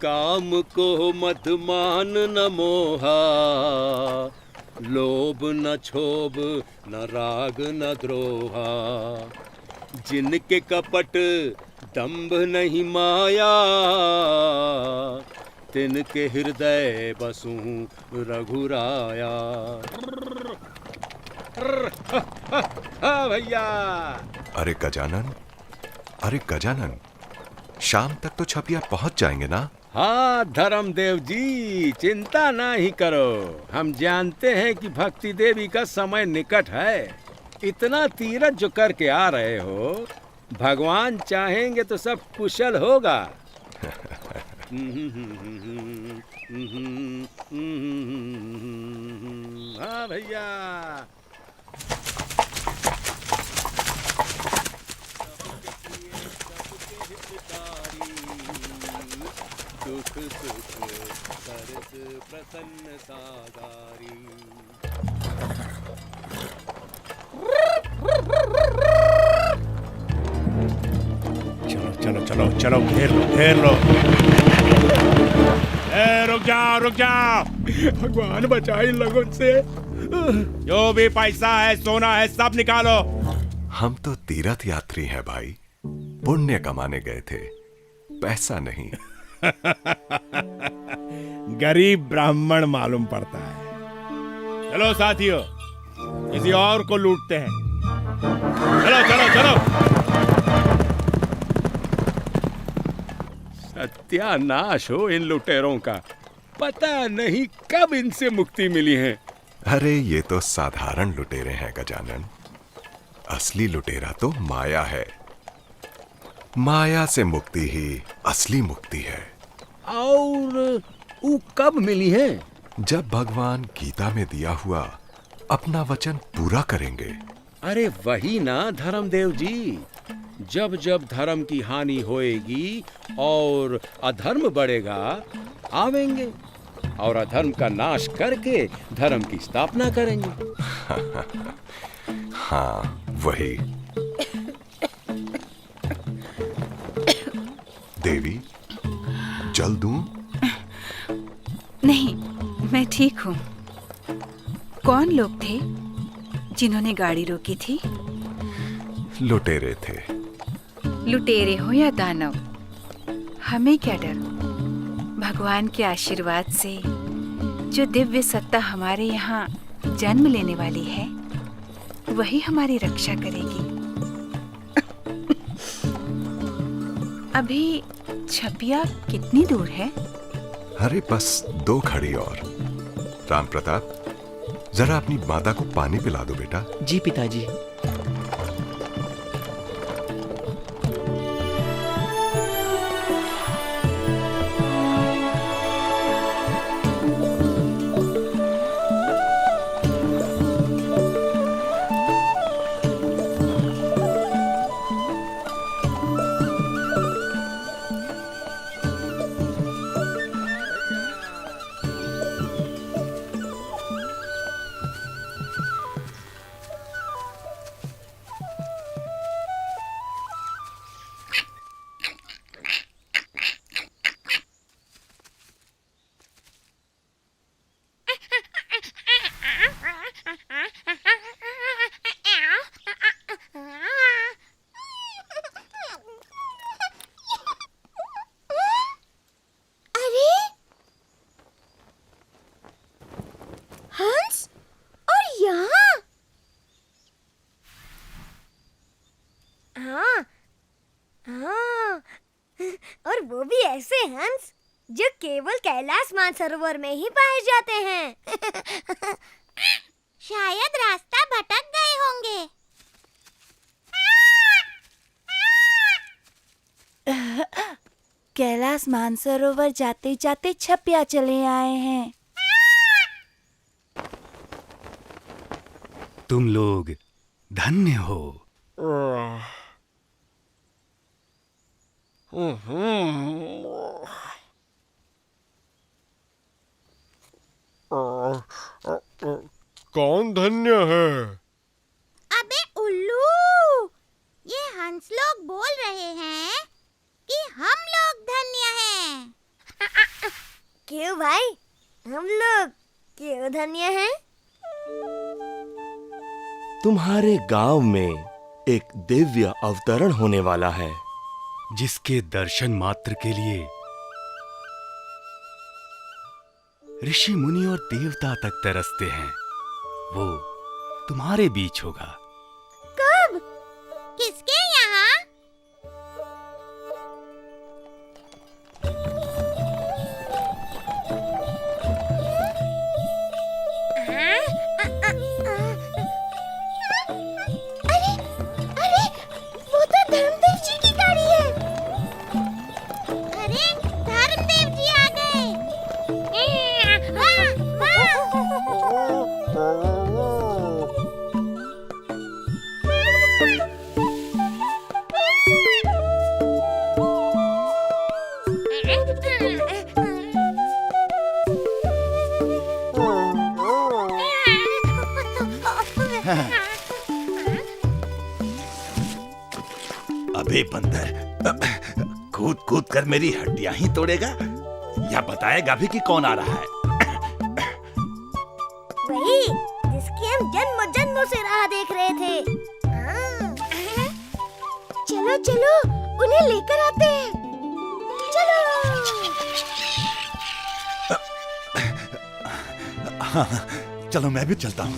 काम को मत मान न मोहा, लोभ न क्षोभ न राग न द्रोहा। जिनके कपट दंभ नहीं माया, तिनके हृदय बसूं रघुराया। हाँ भैया। अरे गजानन, शाम तक तो छपिया पहुंच जाएंगे ना? हाँ धर्मदेव जी, चिंता ना ही करो। हम जानते हैं कि भक्ति देवी का समय निकट है। इतना तीरथ जो करके आ रहे हो, भगवान चाहेंगे तो सब कुशल होगा। हाँ भैया। दुख सुख सरस प्रसन्न सागारी। चलो चलो चलो चलो, घेर लो। रुक जाओ। भगवान बचाए इन लोगों से। जो भी पैसा है, सोना है, सब निकालो। हम तो तीर्थ यात्री हैं भाई, पुण्य कमाने गए थे, पैसा नहीं। गरीब ब्राह्मण मालूम पड़ता है। चलो साथियों, किसी और को लूटते हैं। चलो। सत्यानाश हो इन लुटेरों का। पता नहीं कब इनसे मुक्ति मिली है। अरे ये तो साधारण लुटेरे हैं गजानन, असली लुटेरा तो माया है। माया से मुक्ति ही असली मुक्ति है। और वो कब मिली है? जब भगवान गीता में दिया हुआ अपना वचन पूरा करेंगे। अरे वही ना धर्मदेव जी, जब जब धर्म की हानि होएगी और अधर्म बढ़ेगा, आवेंगे और अधर्म का नाश करके धर्म की स्थापना करेंगे। हाँ वही। देवी, जल दूं? नहीं, मैं ठीक हूँ। कौन लोग थे जिन्होंने गाड़ी रोकी थी? लुटेरे थे। लुटेरे हो या दानव, हमें क्या डर। भगवान के आशीर्वाद से जो दिव्य सत्ता हमारे यहाँ जन्म लेने वाली है, वही हमारी रक्षा करेगी। अभी छपिया कितनी दूर है? अरे बस 2 खड़ी और। राम प्रताप, जरा अपनी माता को पानी पिला दो बेटा। जी पिताजी। और वो भी ऐसे हंस जो केवल कैलाश मानसरोवर में ही पाए जाते हैं। शायद रास्ता भटक गए होंगे। कैलाश मानसरोवर जाते जाते छपिया चले आए हैं। तुम लोग धन्य हो। कौन धन्य है? अबे उल्लू, ये हंस लोग बोल रहे हैं कि हम लोग धन्य हैं। क्यों भाई, हम लोग क्यों धन्य हैं? तुम्हारे गांव में एक दिव्य अवतरण होने वाला है, जिसके दर्शन मात्र के लिए ऋषि मुनि और देवता तक तरसते हैं। वो तुम्हारे बीच होगा। कब? किसके यहाँ? अरे, वो तो धर्मदेव जी की गाड़ी है। अरे, धर्मदेव जी आ गए। अबे बंदर, कूद कूद कर मेरी हड्डियां ही तोड़ेगा या बताएगा भी कि कौन आ रहा है? वही जिसकी हम जन्म जन्मों से राह देख रहे थे। चलो चलो, उन्हें लेकर आते हैं। चलो। हाँ, चलो मैं भी चलता हूँ।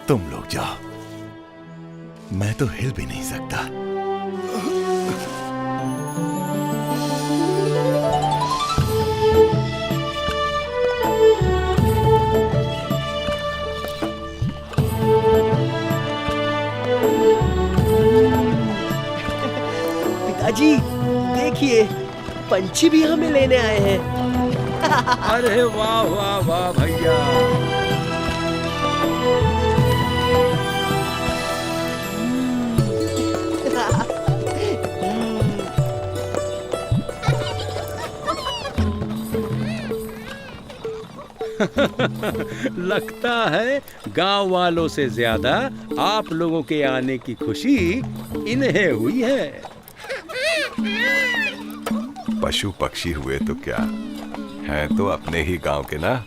तुम लोग जाओ, मैं तो हिल भी नहीं सकता। पिताजी देखिए, पंछी भी हमें लेने आए हैं। अरे वाह वाह वाह भैया। लगता है गांव वालों से ज्यादा आप लोगों के आने की खुशी इन्हें हुई है। पशु पक्षी हुए तो क्या, हैं तो अपने ही गांव के ना।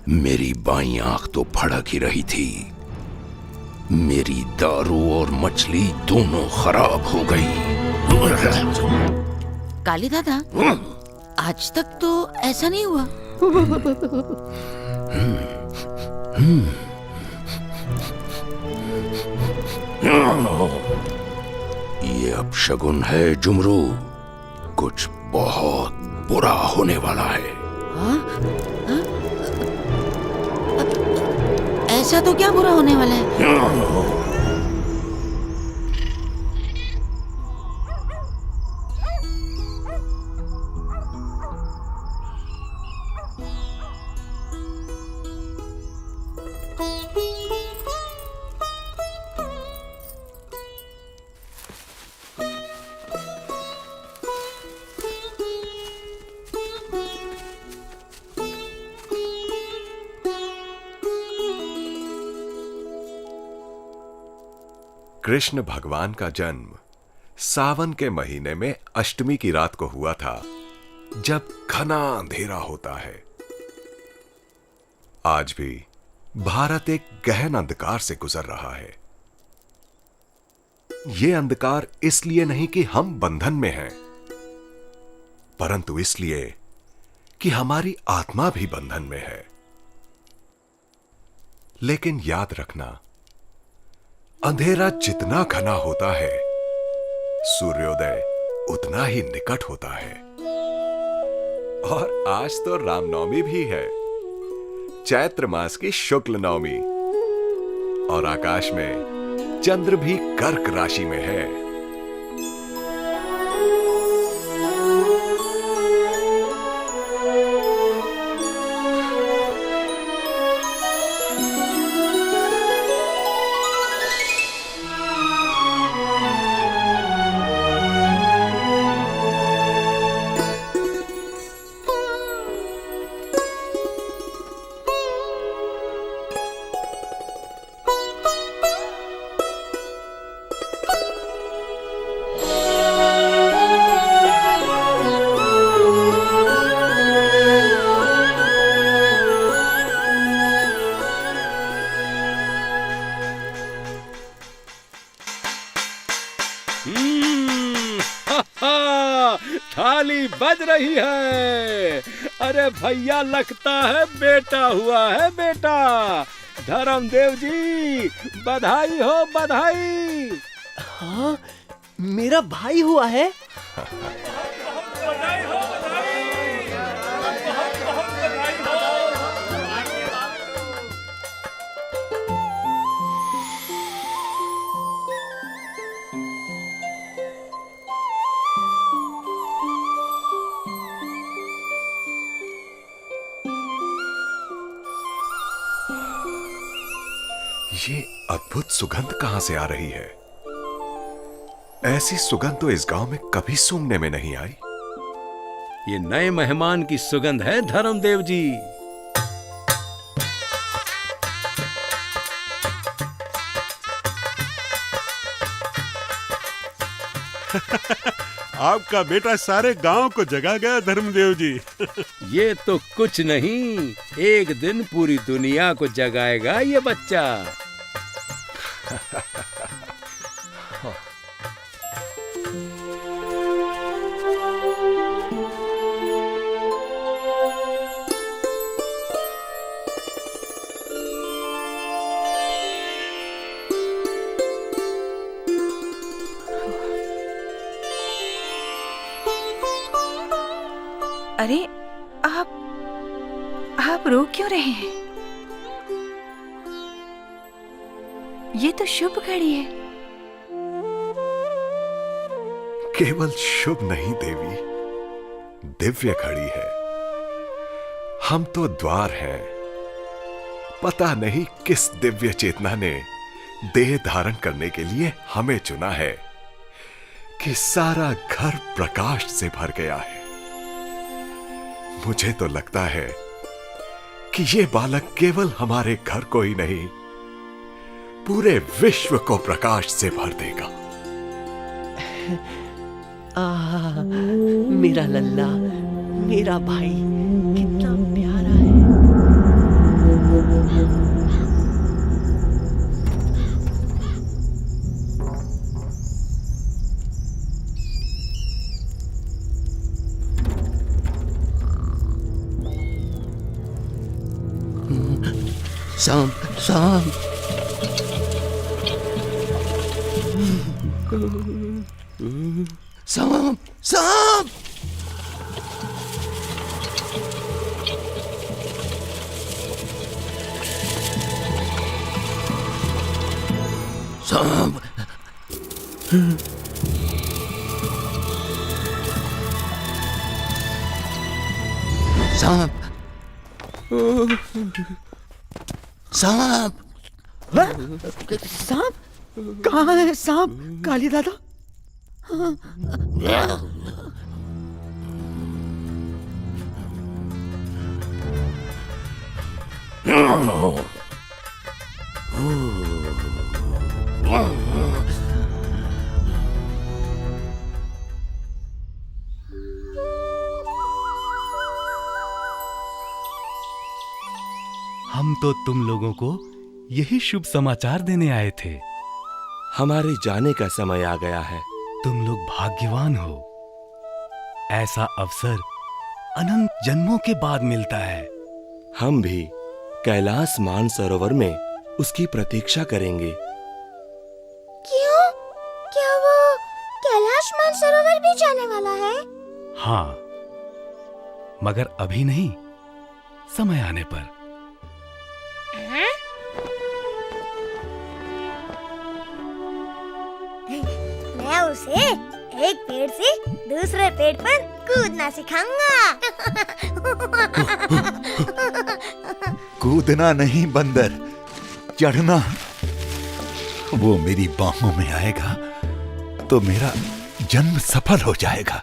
मेरी बाईं आंख तो फड़क ही रही थी। मेरी दारू और मछली दोनों खराब हो गई। काली दादा, आज तक तो ऐसा नहीं हुआ। ये अपशगुन है जुमरू, कुछ बहुत बुरा होने वाला है। ऐसा तो क्या बुरा होने वाला है? कृष्ण भगवान का जन्म सावन के महीने में अष्टमी की रात को हुआ था, जब घना अंधेरा होता है। आज भी भारत एक गहन अंधकार से गुजर रहा है। यह अंधकार इसलिए नहीं कि हम बंधन में हैं, परंतु इसलिए कि हमारी आत्मा भी बंधन में है। लेकिन याद रखना, अंधेरा जितना घना होता है, सूर्योदय उतना ही निकट होता है। और आज तो रामनवमी भी है, चैत्र मास की शुक्ल नवमी, और आकाश में चंद्र भी कर्क राशि में है। थाली बज रही है। अरे भैया, लगता है बेटा हुआ है, बेटा। धर्मदेव जी, बधाई हो, बधाई। हाँ, मेरा भाई हुआ है। ये अद्भुत सुगंध कहां से आ रही है? ऐसी सुगंध तो इस गांव में कभी सूंघने में नहीं आई। ये नए मेहमान की सुगंध है, धर्मदेव जी। आपका बेटा सारे गांव को जगा गया धर्मदेव जी। ये तो कुछ नहीं, एक दिन पूरी दुनिया को जगाएगा ये बच्चा। अरे आप रो क्यों रहे हैं? ये तो शुभ घड़ी है। केवल शुभ नहीं देवी, दिव्य घड़ी है। हम तो द्वार हैं। पता नहीं किस दिव्य चेतना ने देह धारण करने के लिए हमें चुना है कि सारा घर प्रकाश से भर गया है। मुझे तो लगता है कि ये बालक केवल हमारे घर को ही नहीं, पूरे विश्व को प्रकाश से भर देगा। मेरा लल्ला, मेरा भाई कितना प्यारा है। सांप, सांप। सांप, सांप। सांप। सांप। सांप। सांप? कहाँ है सांप, काली दादा? तो तुम लोगों को यही शुभ समाचार देने आए थे। हमारे जाने का समय आ गया है। तुम लोग भाग्यवान हो। ऐसा अवसर अनंत जन्मों के बाद मिलता है। हम भी कैलाश मानसरोवर में उसकी प्रतीक्षा करेंगे। क्यों? क्या वो कैलाश मानसरोवर भी जाने वाला है? हाँ, मगर अभी नहीं, समय आने पर। मैं उसे एक पेड़ से दूसरे पेड़ पर कूदना सिखाऊंगा। कूदना नहीं बंदर, चढ़ना। वो मेरी बाहों में आएगा तो मेरा जन्म सफल हो जाएगा।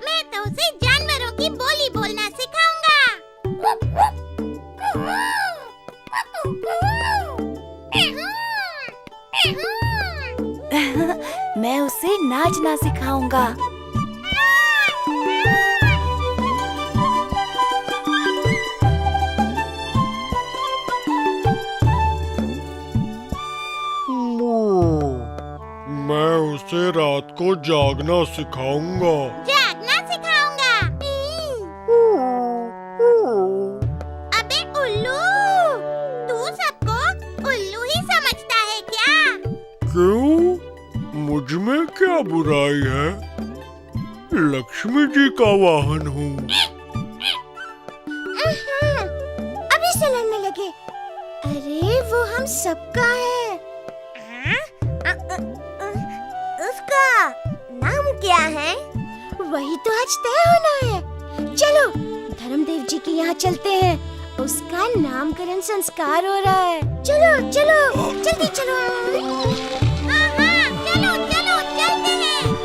मैं तो उसे जानवरों की बोली बोलना सिखाऊंगा। मैं उसे नाचना सिखाऊंगा। मैं उसे रात को जागना सिखाऊंगा। जागना सिखाऊंगा। अबे उल्लू, तू सबको उल्लू ही समझता है क्या? क्यों? मुझ में क्या बुराई है? लक्ष्मी जी का वाहन हूँ। अभी से लड़ने लगे। अरे वो हम सबका है। उसका नाम क्या है? वही तो आज तय होना है। चलो धर्मदेव जी के यहाँ चलते हैं। उसका नामकरण संस्कार हो रहा है। चलो चलो जल्दी चलो। हाँ हाँ चलो चलो चलते हैं।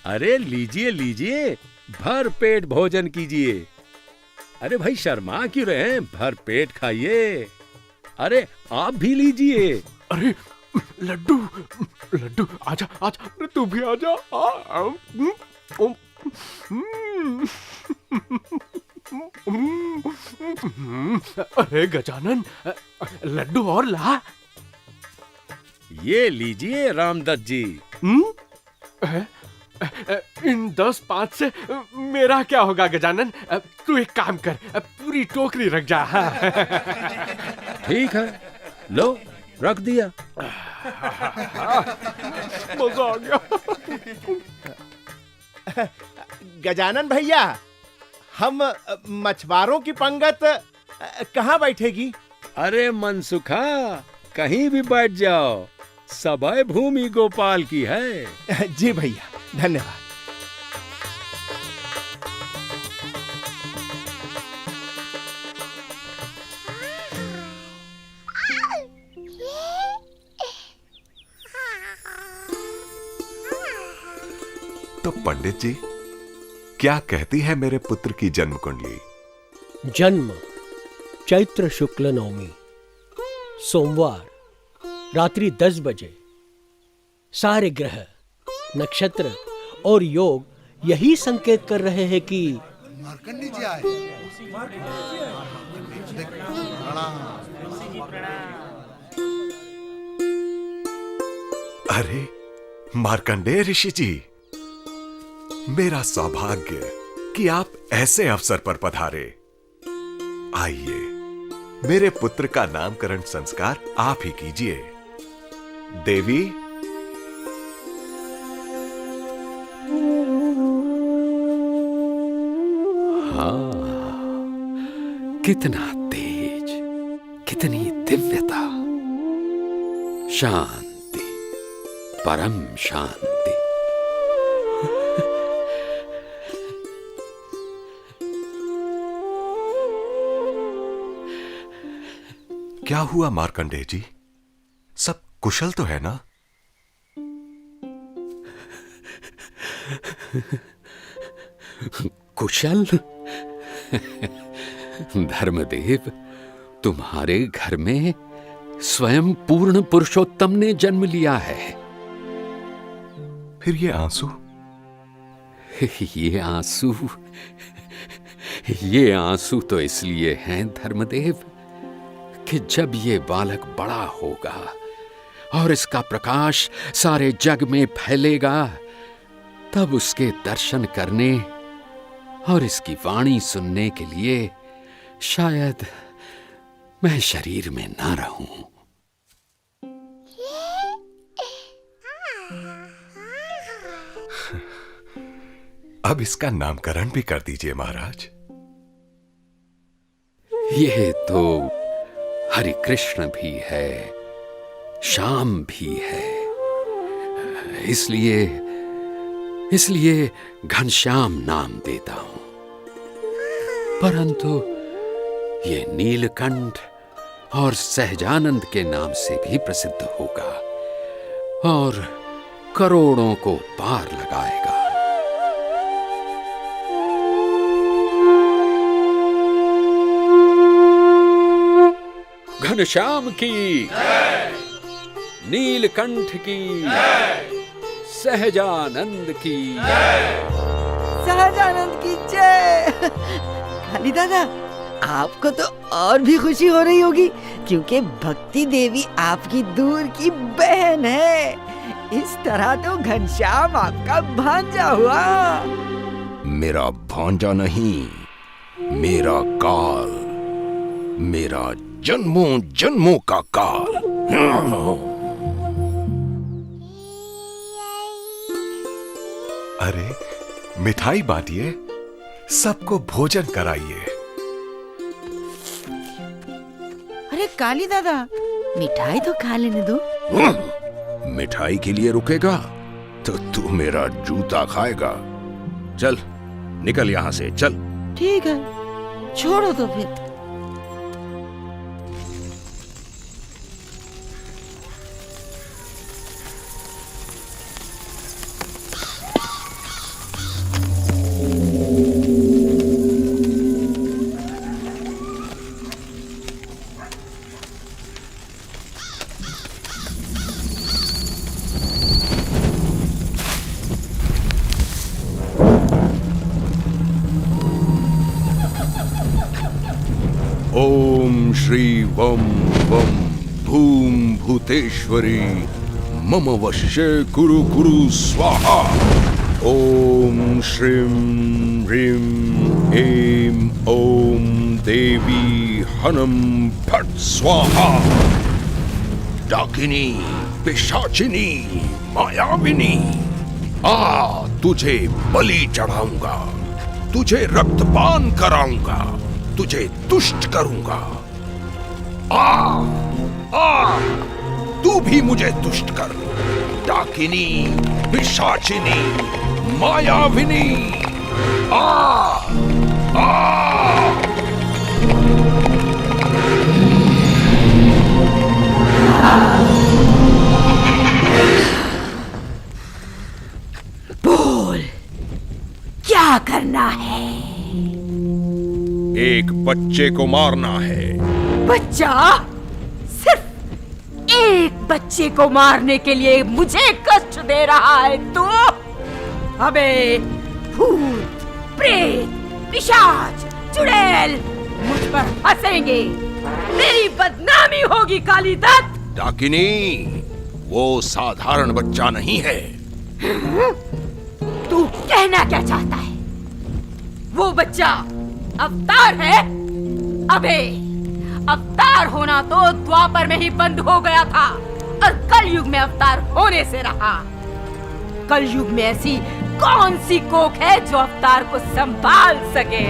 अरे लीजिए लीजिए, भर पेट भोजन कीजिए। अरे भाई शर्मा क्यों रहे हैं? भर पेट खाइए। अरे आप भी लीजिए। अरे लड्डू, लड्डू आजा आजा, अरे तू भी आजा। अरे गजानन, लड्डू और ला। ये लीजिए रामदत्त जी। इन 10-5 से मेरा क्या होगा गजानन? तू एक काम कर, पूरी टोकरी रख जा। ठीक है, लो रख दिया। मजा आ गया। गजानन भैया, हम मछुआरों की पंगत कहाँ बैठेगी? अरे मनसुखा, कहीं भी बैठ जाओ, सबय भूमि गोपाल की है। जी भैया, धन्यवाद। तो पंडित जी, क्या कहती है मेरे पुत्र की जन्म कुंडली? जन्म चैत्र शुक्ल नवमी, सोमवार, रात्रि 10 बजे। सारे ग्रह, नक्षत्र और योग यही संकेत कर रहे हैं कि मार्कंडी जी आए। अरे मार्कंडेय ऋषि जी, मेरा सौभाग्य कि आप ऐसे अवसर पर पधारे। आइए, मेरे पुत्र का नामकरण संस्कार आप ही कीजिए। देवी, हाँ, कितना तेज, कितनी दिव्यता। शांति, परम शांति। क्या हुआ मार्कंडेय जी? सब कुशल तो है ना? कुशल? धर्मदेव, तुम्हारे घर में स्वयं पूर्ण पुरुषोत्तम ने जन्म लिया है। फिर ये आंसू? ये आंसू तो इसलिए हैं धर्मदेव कि जब ये बालक बड़ा होगा और इसका प्रकाश सारे जग में फैलेगा, तब उसके दर्शन करने और इसकी वाणी सुनने के लिए शायद मैं शरीर में ना रहूं। अब इसका नामकरण भी कर दीजिए महाराज। ये तो हरि कृष्ण भी है, श्याम भी है, इसलिए घनश्याम नाम देता हूं। परंतु ये नीलकंठ और सहजानंद के नाम से भी प्रसिद्ध होगा और करोड़ों को पार लगाएगा। घनश्याम की जय, नीलकंठ की जय, सहजानंद की जय, सहजानंद की जय। काली दादा, आपको तो और भी खुशी हो रही होगी क्योंकि भक्ति देवी आपकी दूर की बहन है। इस तरह तो घनश्याम आपका भांजा हुआ। मेरा भांजा नहीं, मेरा काल, मेरा जन्मों जन्मों का काल। अरे मिठाई बांटिए, सबको भोजन कराइए। अरे काली दादा, मिठाई तो खा लेने दो। मिठाई के लिए रुकेगा तो तू मेरा जूता खाएगा। चल निकल यहां से, चल। ठीक है, छोड़ो तो फिर। ओम श्री वम वम भूम भूतेश्वरी मम वश्य कुरु कुरु स्वाहा। ओम श्रीं ह्रीं ऐं ओम देवी हनम फट स्वाहा। डाकिनी, पिशाचिनी, मायाविनी, आ तुझे बलि चढ़ाऊंगा, तुझे रक्तपान कराऊंगा, तुझे तुष्ट करूंगा। आ तू भी मुझे तुष्ट कर। डाकिनी, पिशाचिनी, मायाविनी, आ बोल, क्या करना है? एक बच्चे को मारना है। बच्चा? सिर्फ एक बच्चे को मारने के लिए मुझे कष्ट दे रहा है तू? अबे भूत, प्रेत, पिशाच, चुड़ैल मुझ पर हंसेंगे, मेरी बदनामी होगी काली दत्त। डाकिनी, वो साधारण बच्चा नहीं है। तू कहना क्या चाहता है? वो बच्चा अवतार है? अबे अवतार होना तो द्वापर में ही बंद हो गया था और कलयुग में अवतार होने से रहा। कलयुग में ऐसी कौन सी कोख है जो अवतार को संभाल सके?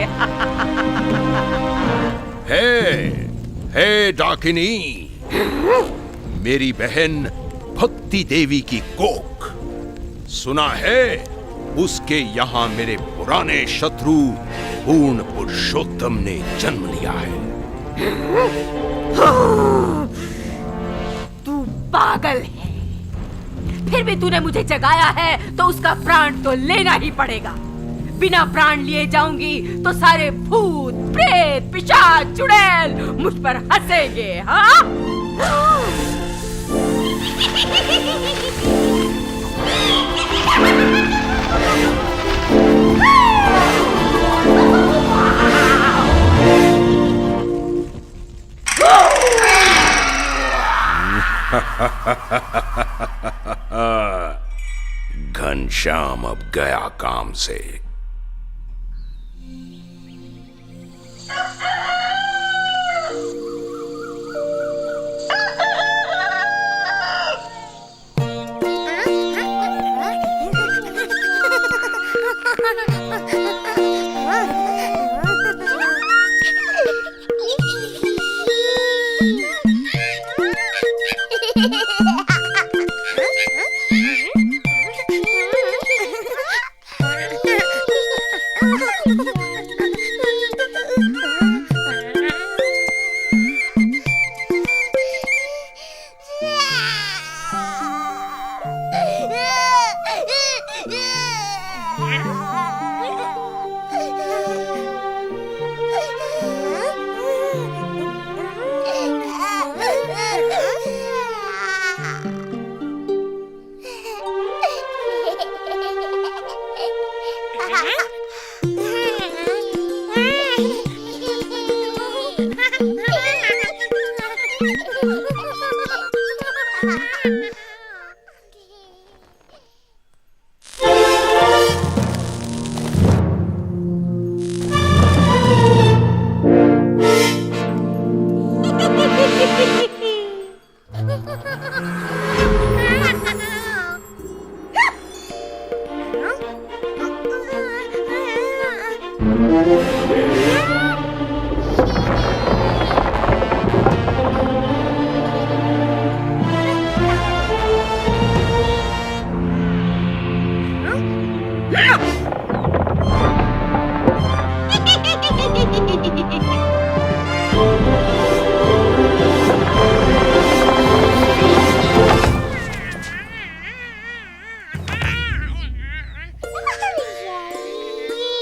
है डाकिनी, मेरी बहन भक्ति देवी की कोख। सुना है उसके यहाँ मेरे पुराने शत्रु पूर्ण पुरुषोत्तम ने जन्म लिया है। तू पागल है। फिर भी तूने मुझे जगाया है तो उसका प्राण तो लेना ही पड़ेगा। बिना प्राण लिए जाऊंगी तो सारे भूत, प्रेत, पिशाच, चुड़ैल मुझ पर हंसेंगे। हाँ? घनश्याम अब गया काम से।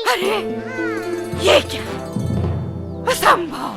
अरे ये क्या? असंभव।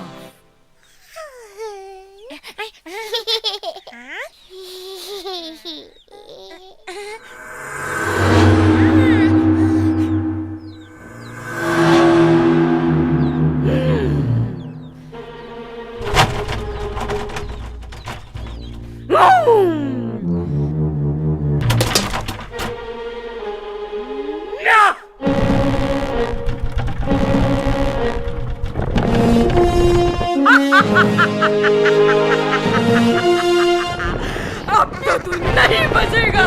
अब तो तू नहीं बचेगा।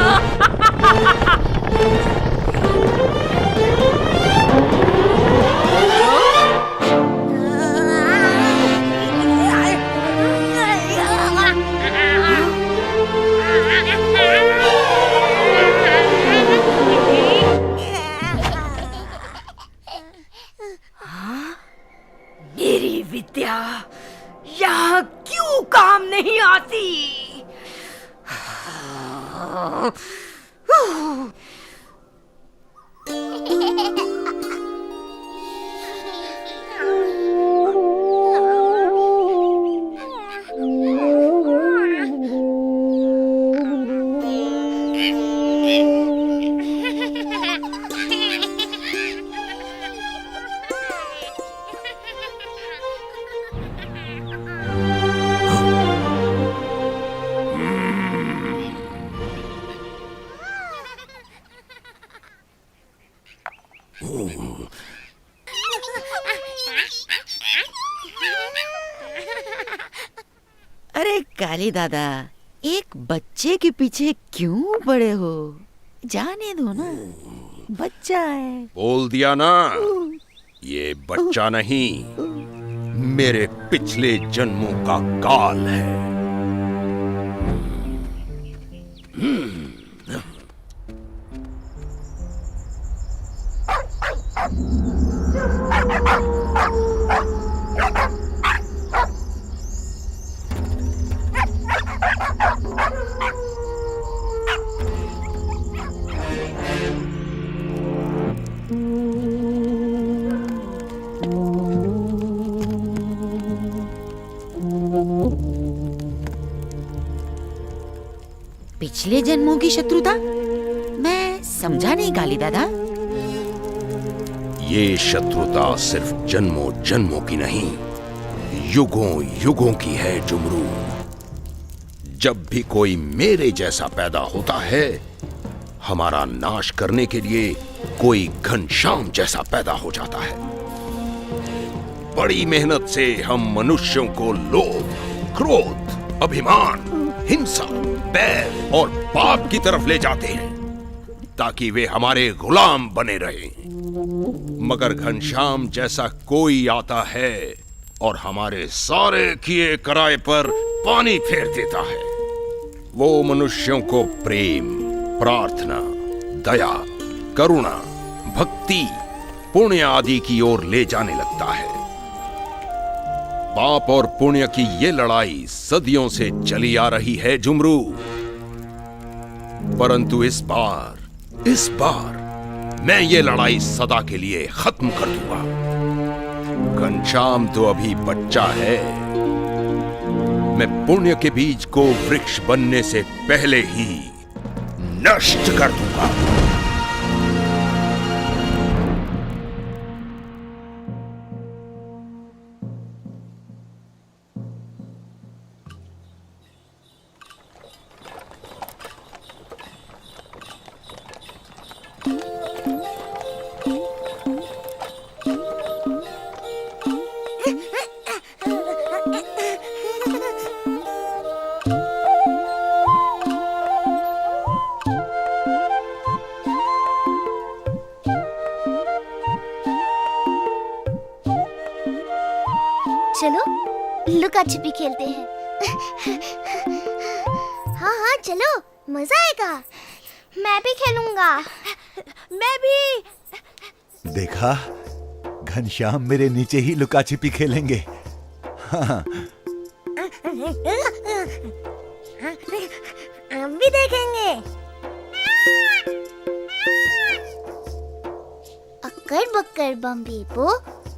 मेरी विद्या यहाँ क्यों काम नहीं आती? अरे काली दादा, एक बच्चे के पीछे क्यों पड़े हो? जाने दो ना, बच्चा है। बोल दिया ना, ये बच्चा नहीं, मेरे पिछले जन्मों का काल है। पिछले जन्मों की शत्रुता? मैं समझा नहीं काली दादा। ये शत्रुता सिर्फ जन्मों जन्मों की नहीं, युगों युगों की है जुमरू। जब भी कोई मेरे जैसा पैदा होता है, हमारा नाश करने के लिए कोई घनश्याम जैसा पैदा हो जाता है। बड़ी मेहनत से हम मनुष्यों को लोभ, क्रोध, अभिमान, हिंसा, बैर और पाप की तरफ ले जाते हैं ताकि वे हमारे गुलाम बने रहें। मगर घनश्याम जैसा कोई आता है और हमारे सारे किए कराए पर पानी फेर देता है। वो मनुष्यों को प्रेम, प्रार्थना, दया, करुणा, भक्ति, पुण्य आदि की ओर ले जाने लगता है। पाप और पुण्य की ये लड़ाई सदियों से चली आ रही है जुमरू, परंतु इस बार मैं ये लड़ाई सदा के लिए खत्म कर दूंगा। घनश्याम तो अभी बच्चा है, मैं पुण्य के बीज को वृक्ष बनने से पहले ही नष्ट कर दूंगा। चलो लुका छिपी खेलते हैं। हाँ हाँ चलो, मजा आएगा। मैं भी खेलूंगा। मैं भी। देखा, घनश्याम मेरे नीचे ही लुका छिपी खेलेंगे। हाँ। हम भी देखेंगे। अक्कर बक्कर बम्बी पो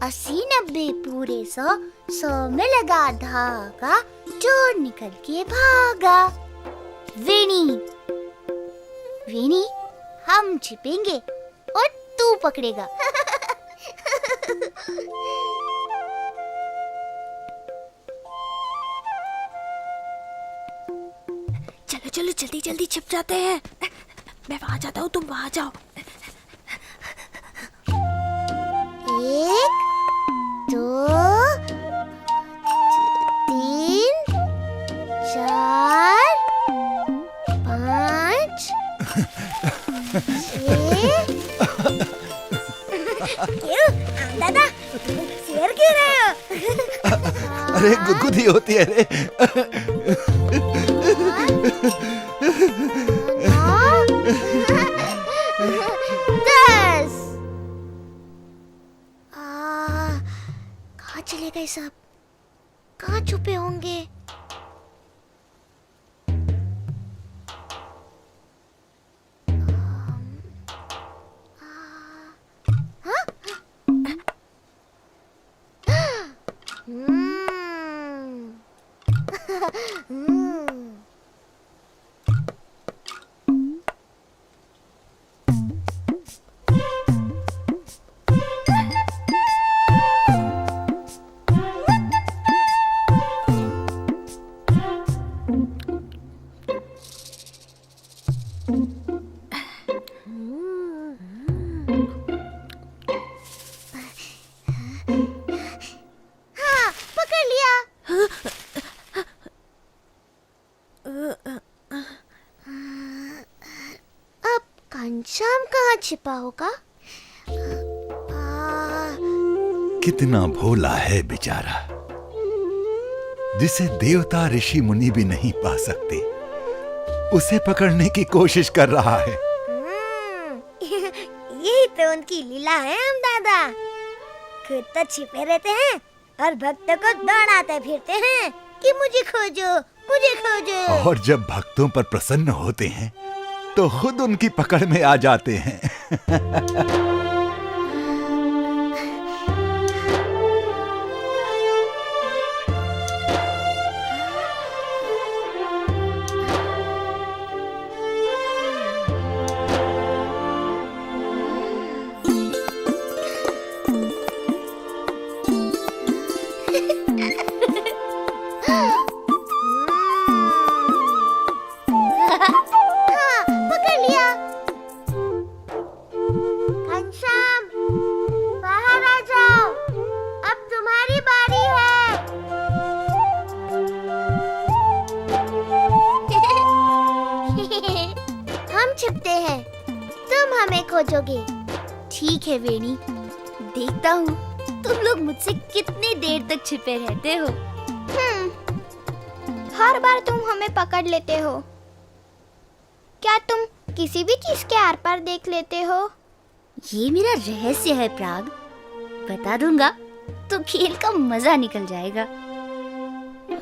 80-90 पूरे 100 में लगा धागा, चोर निकल के भागा। वेणी वेणी हम छिपेंगे और तू पकड़ेगा। चलो चलो जल्दी जल्दी छिप जाते हैं। मैं वहां जाता हूँ, तुम वहां जाओ। 1 2 3 4 5 क्यों दादा, शेर क्यों रहे हो? अरे गुदगुदी होती है रे। 10। कहाँ चले गए सब? कहाँ छुपे होंगे? घनश्याम कहाँ छिपा होगा? कितना भोला है बेचारा, जिसे देवता ऋषि मुनि भी नहीं पा सकते, उसे पकड़ने की कोशिश कर रहा है। यही तो उनकी लीला है हम दादा। खुद तो छिपे रहते हैं और भक्तों को दौड़ाते फिरते हैं कि मुझे खोजो, मुझे खोजो। और जब भक्तों पर प्रसन्न होते हैं तो खुद उनकी पकड़ में आ जाते हैं। छिपते हैं, तुम हमें खोजोगे। ठीक है वेणी, देखता हूँ तुम लोग मुझसे कितनी देर तक छिपे रहते हो। हर बार तुम हमें पकड़ लेते हो। क्या तुम किसी भी चीज के आर पार देख लेते हो? ये मेरा रहस्य है प्राग, बता दूंगा तो खेल का मजा निकल जाएगा।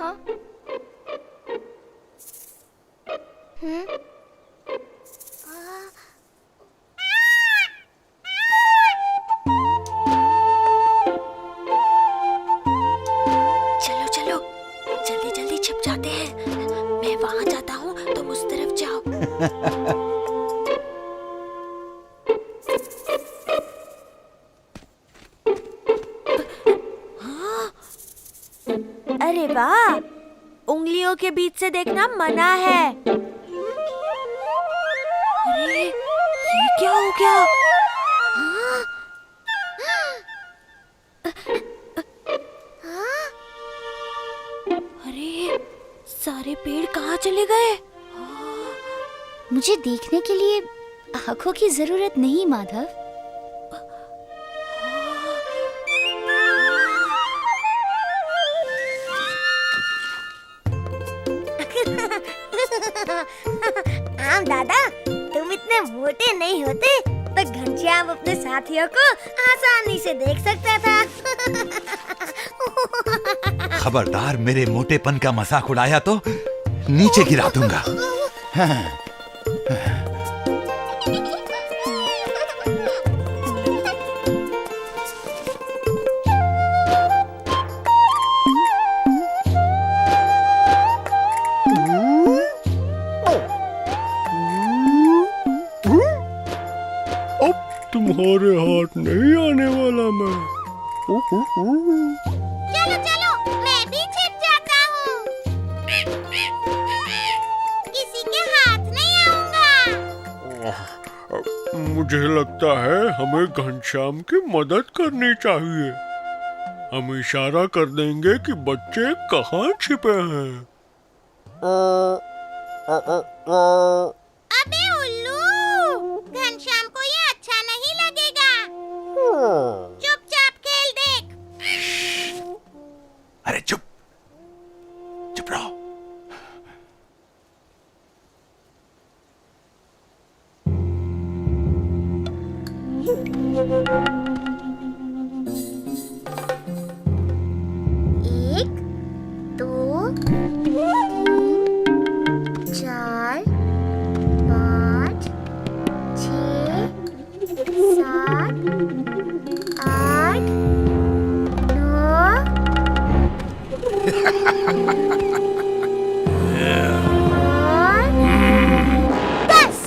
हाँ? चलो चलो जल्दी जल्दी छिप जाते हैं। मैं वहां जाता हूँ, तुम उस तरफ जाओ। अरे वाह, उंगलियों के बीच से देखना मना है। अरे ये क्या हो गया? अरे सारे पेड़ कहाँ चले गए? मुझे देखने के लिए आंखों की जरूरत नहीं माधव। आम दादा, तुम इतने मोटे नहीं होते तो घनश्याम अपने साथियों को आसानी से देख सकता था। खबरदार मेरे मोटेपन का मजाक उड़ाया तो नीचे गिरा दूंगा। तुम्हारे हाथ नहीं आने वाला मैं। चलो चलो, मैं भी छिप जाता हूँ। किसी के हाथ नहीं आऊंगा। मुझे लगता है हमें घनश्याम की मदद करनी चाहिए। हम इशारा कर देंगे कि बच्चे कहाँ छिपे हैं। अबे उल्लू, घनश्याम को ये अच्छा नहीं लगेगा। चुपचाप खेल देख। अरे चुप चुप रहो। एक, दो, चार, पाँच, छः, सात, आठ, नौ, दस।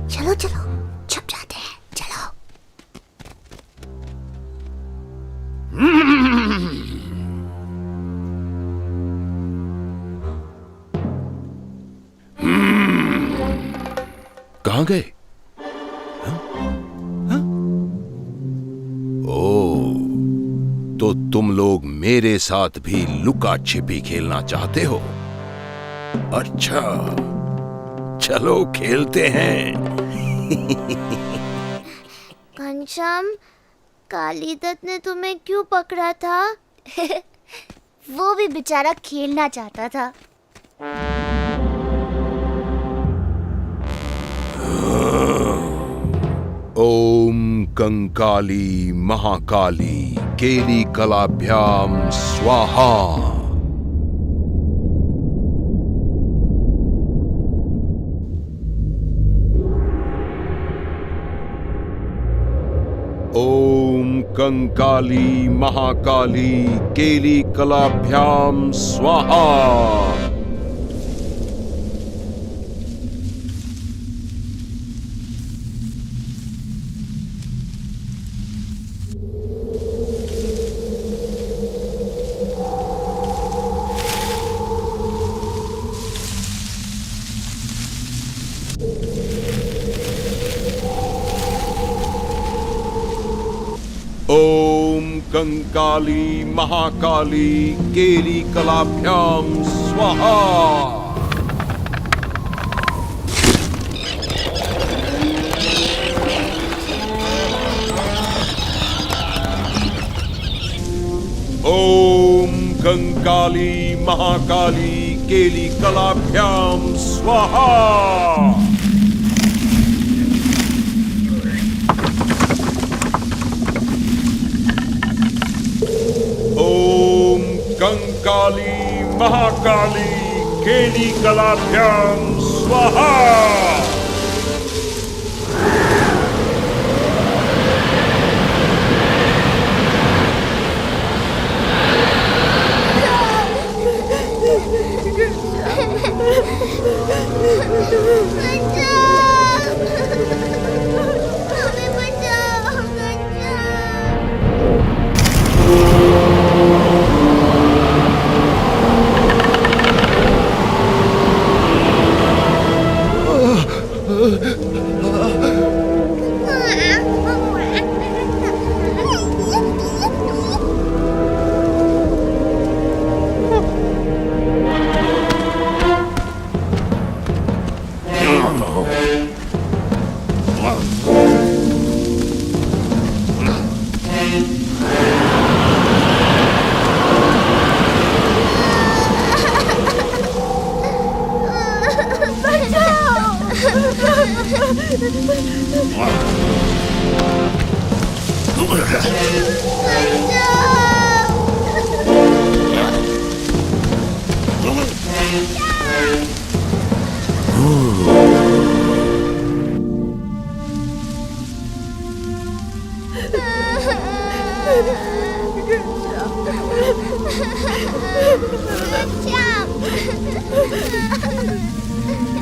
चलो चलो, छुप जाते हैं, चलो। कहाँ गए? ओ, तो तुम लोग मेरे साथ भी लुका छिपी खेलना चाहते हो? अच्छा, चलो खेलते हैं। घनश्याम, काली दत्त ने तुम्हें क्यों पकड़ा था? वो भी बेचारा खेलना चाहता था। ओम कंकाली महाकाली केली कलाभ्याम स्वाहा। ओम कंकाली महाकाली केली कलाभ्याम स्वाहा। कंकाली महाकाली केली कलाभ्याम स्वाहा। ओम कंकाली महाकाली केली कलाभ्याम स्वाहा। ओम कंकाली महाकाली केली कलाभ्याम स्वाहा।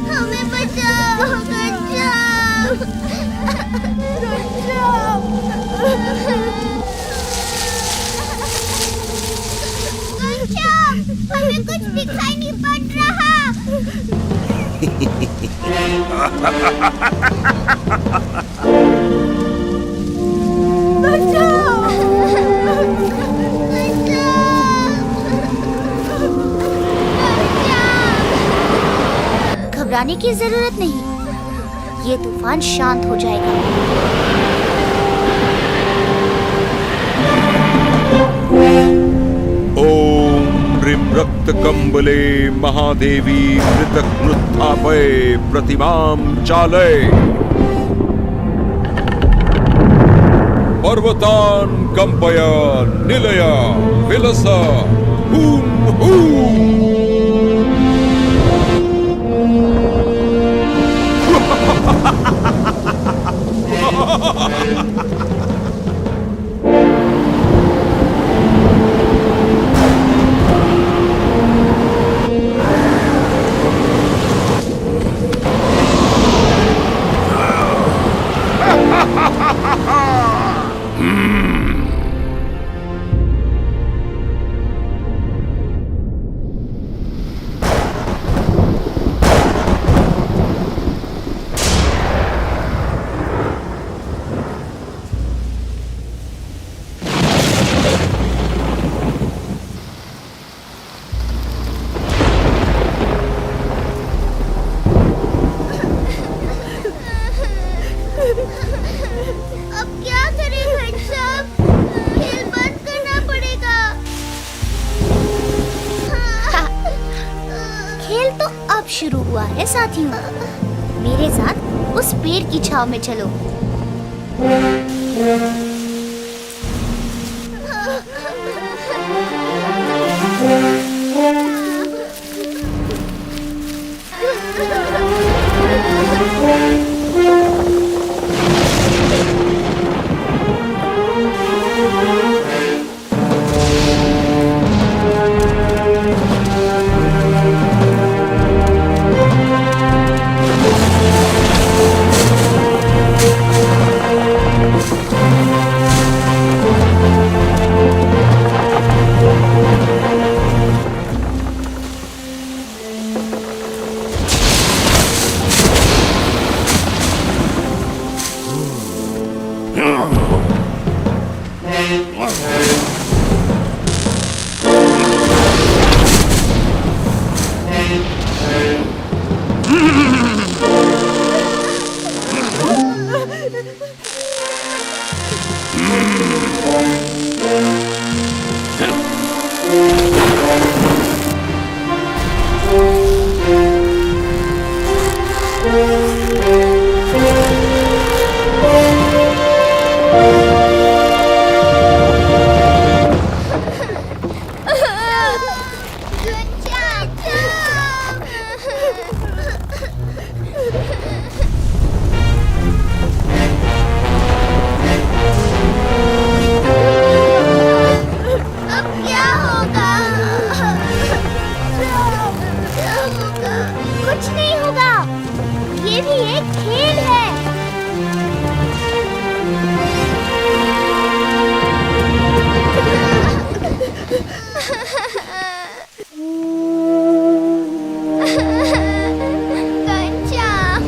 हमें बचाओ हमें कुछ दिखाई नहीं पड़ रहा। घबराने की जरूरत नहीं, ये तूफान शांत हो जाएगा। ओम ह्रीं रक्त कंबले महादेवी मृतघ्नुत्थापय प्रतिमां चालय। पर्वतान् कंपय निलय विलस हूं हूं। अब क्या करें भाई साहब, खेल बंद करना पड़ेगा। खेल तो अब शुरू हुआ है साथियों, मेरे साथ उस पेड़ की छांव में चलो। अब क्या होगा? क्या होगा? कुछ नहीं होगा। ये भी एक खेल है। घनश्याम।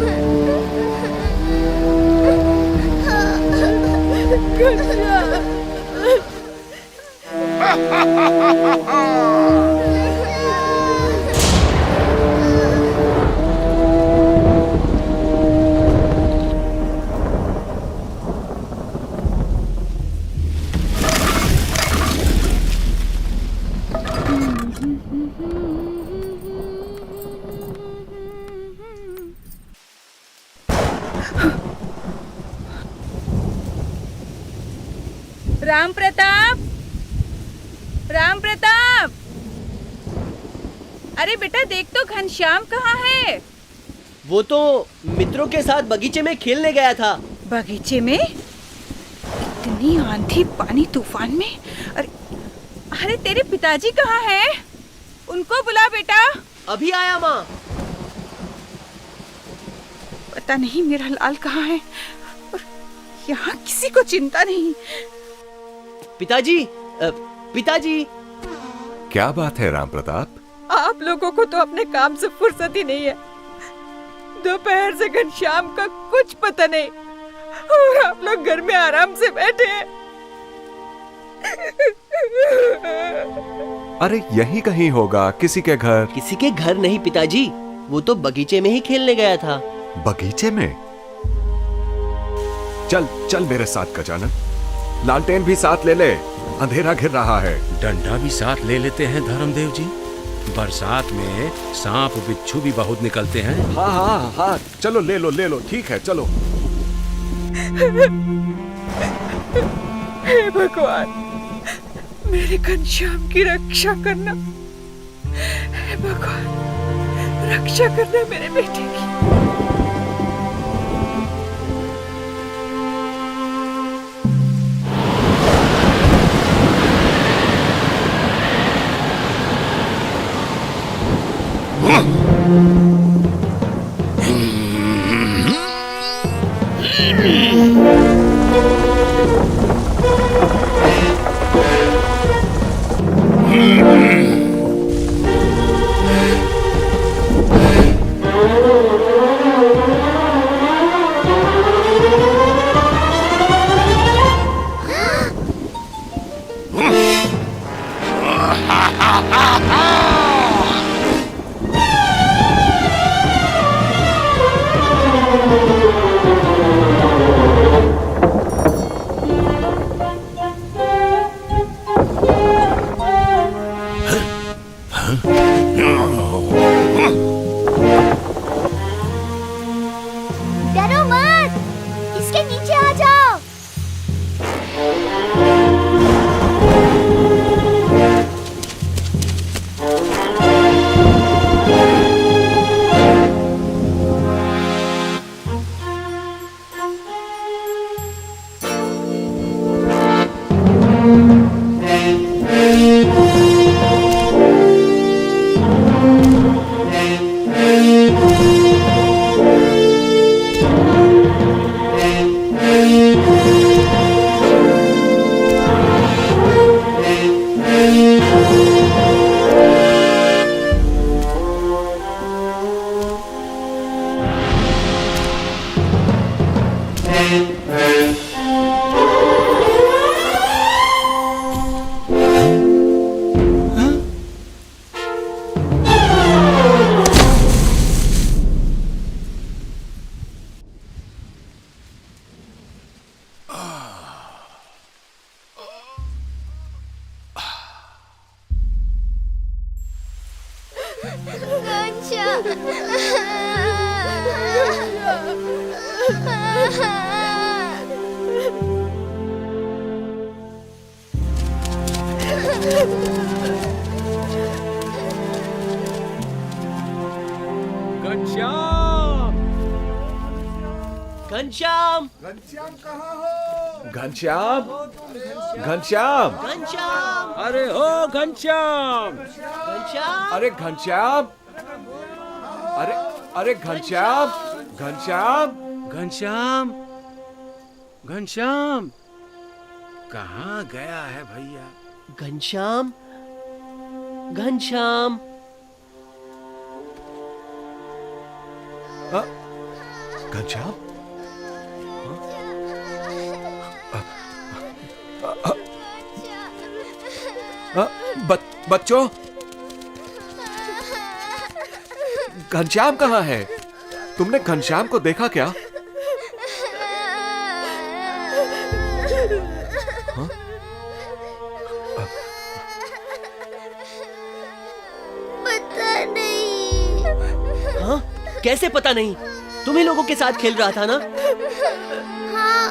राम प्रताप, राम प्रताप, अरे बेटा देख तो घनश्याम कहाँ है? वो तो मित्रों के साथ बगीचे में खेलने गया था। बगीचे में? इतनी आंधी पानी तूफान में? अरे तेरे पिताजी कहाँ हैं? उनको बुला बेटा। अभी आया माँ। पता नहीं मेरा लाल कहाँ है और यहाँ किसी को चिंता नहीं। पिताजी, पिताजी। क्या बात है राम प्रताप? आप लोगों को तो अपने काम से फुर्सत ही नहीं है। दोपहर से घनश्याम का कुछ पता नहीं और आप लोग घर में आराम से बैठे हैं। अरे यही कहीं होगा, किसी के घर। किसी के घर नहीं पिताजी, वो तो बगीचे में ही खेलने गया था। बगीचे में? चल चल मेरे साथ गजानन, लालटेन भी साथ ले ले, अंधेरा घिर रहा है। डंडा भी साथ ले लेते हैं धर्मदेव जी, बरसात में सांप बिच्छू भी बहुत निकलते हैं। हाँ हाँ हाँ, चलो ले लो, ठीक है चलो। हे भगवान, मेरे घनश्याम की रक्षा करना। हे भगवान, रक्षा करना मेरे बेटे की। डरो मत, इसके नीचे आ जाओ। घनश्याम, घनश्याम घनश्याम कहाँ हो? घनश्याम घनश्याम घनश्याम अरे हो घनश्याम, घनश्याम अरे घनश्याम, अरे अरे घनश्याम, घनश्याम घनश्याम, घनश्याम कहाँ गया है भैया? घनश्याम घनश्याम घनश्याम बच्चों, घनश्याम कहाँ है? तुमने घनश्याम को देखा क्या? पता नहीं। हाँ कैसे पता नहीं? तुम ही लोगों के साथ खेल रहा था ना? हाँ,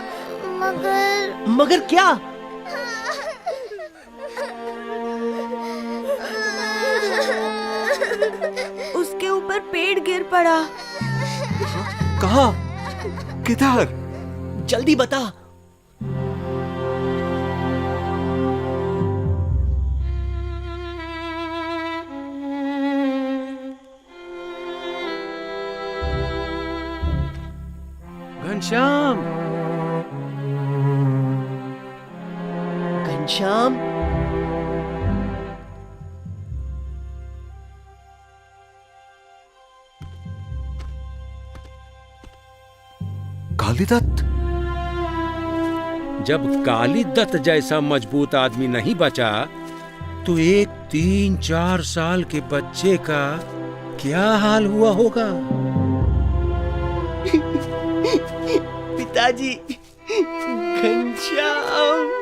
मगर क्या? उसके ऊपर पेड़ गिर पड़ा। कहाँ? किधर? जल्दी बता। घनश्याम, घनश्याम कालीदत्त? जब कालीदत्त जैसा मजबूत आदमी नहीं बचा तो एक 3-4 साल के बच्चे का क्या हाल हुआ होगा? पिताजी, घनश्याम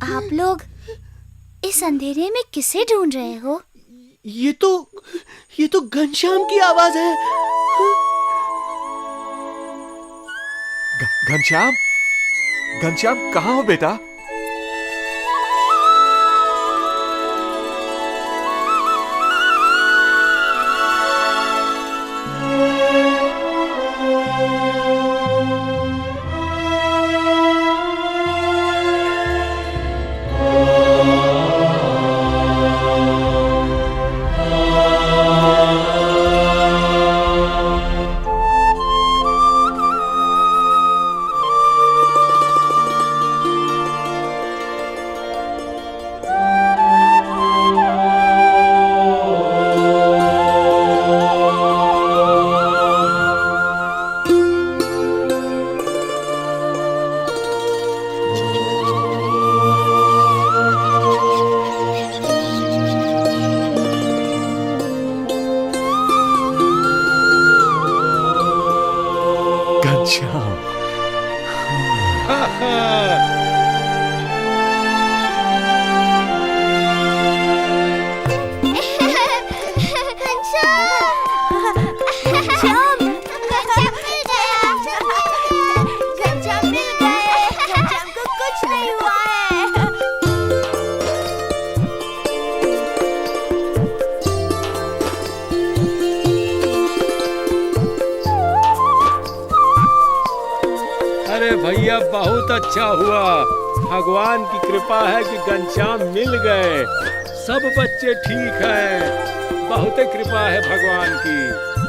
आप लोग इस अंधेरे में किसे ढूंढ रहे हो? ये तो घनश्याम की आवाज है। घनश्याम, घनश्याम कहाँ हो बेटा? भैया बहुत अच्छा हुआ। भगवान की कृपा है कि घनश्याम मिल गए। सब बच्चे ठीक हैं। बहुत कृपा है भगवान की।